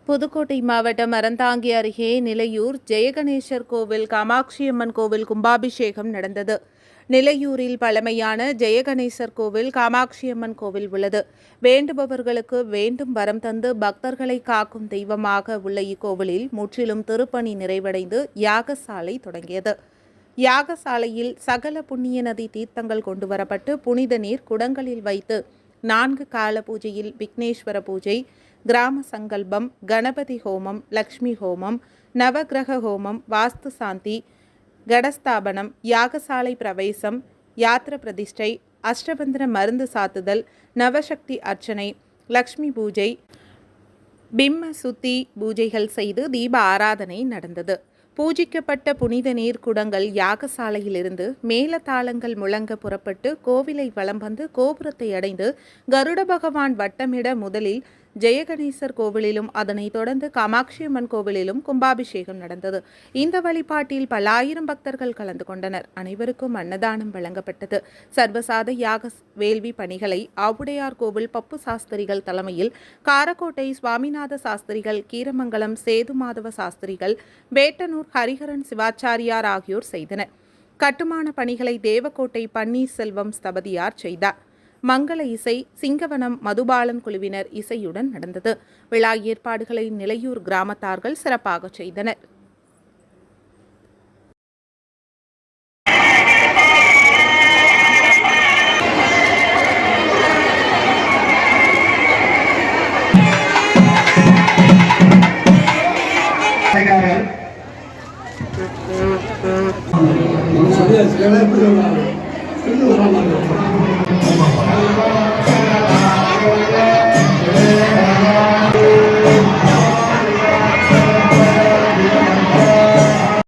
புதுக்கோட்டை மாவட்டம் அறந்தாங்கி அருகே நிலையூர் ஜெயகணேசர் கோவில் காமாட்சியம்மன் கோவில் கும்பாபிஷேகம் நடந்தது. நிலையூரில் பழமையான ஜெயகணேசர் கோவில் காமாட்சியம்மன் கோவில் உள்ளது. வேண்டுபவர்களுக்கு வேண்டும் வரம் தந்து பக்தர்களை காக்கும் தெய்வமாக உள்ள இக்கோவிலில் முற்றிலும் திருப்பணி நிறைவடைந்து யாகசாலை தொடங்கியது. யாகசாலையில் சகல புண்ணிய நதி தீர்த்தங்கள் கொண்டுவரப்பட்டு புனித நீர் குடங்களில் வைத்து 4 கால பூஜையில் விக்னேஸ்வர பூஜை, கிராம சங்கல்பம், கணபதி ஹோமம், லக்ஷ்மி ஹோமம், நவகிரக ஹோமம், வாஸ்து சாந்தி, கடஸ்தாபனம், யாகசாலை பிரவேசம், யாத்திர பிரதிஷ்டை, அஷ்டபந்தன மருந்து சாத்துதல், நவசக்தி அர்ச்சனை, லக்ஷ்மி பூஜை, பிம்ம சுத்தி பூஜைகள் செய்து தீப ஆராதனை நடந்தது. பூஜிக்கப்பட்ட புனித நீர் குடங்கள் யாகசாலையிலிருந்து மேலதாளங்கள் முழங்க புறப்பட்டு கோவிலை வலம் வந்து கோபுரத்தை அடைந்து கருட பகவான் வட்டமிட முதலில் ஜெயகணேசர் கோவிலிலும் அதனைத் தொடர்ந்து காமாட்சியம்மன் கோவிலிலும் கும்பாபிஷேகம் நடந்தது. இந்த வழிபாட்டில் பல ஆயிரம் பக்தர்கள் கலந்து கொண்டனர். அனைவருக்கும் அன்னதானம் வழங்கப்பட்டது. சர்வசாத யாக வேள்வி பணிகளை ஆவுடையார் கோவில் பப்பு சாஸ்திரிகள் தலைமையில், காரக்கோட்டை சுவாமிநாத சாஸ்திரிகள், கீரமங்கலம் சேதுமாதவ சாஸ்திரிகள், வேட்டனூர் ஹரிஹரன் சிவாச்சாரியார் ஆகியோர் செய்தனர். கட்டுமான பணிகளை தேவக்கோட்டை பன்னீர்செல்வம் ஸ்தபதியார் செய்தார். மங்கள இசை சிங்கவனம் மதுபாலன் குழுவினர் இசையுடன் நடந்தது. விழா ஏற்பாடுகளை நிலையூர் கிராமத்தார்கள் சிறப்பாக செய்தனர். சொல்லியா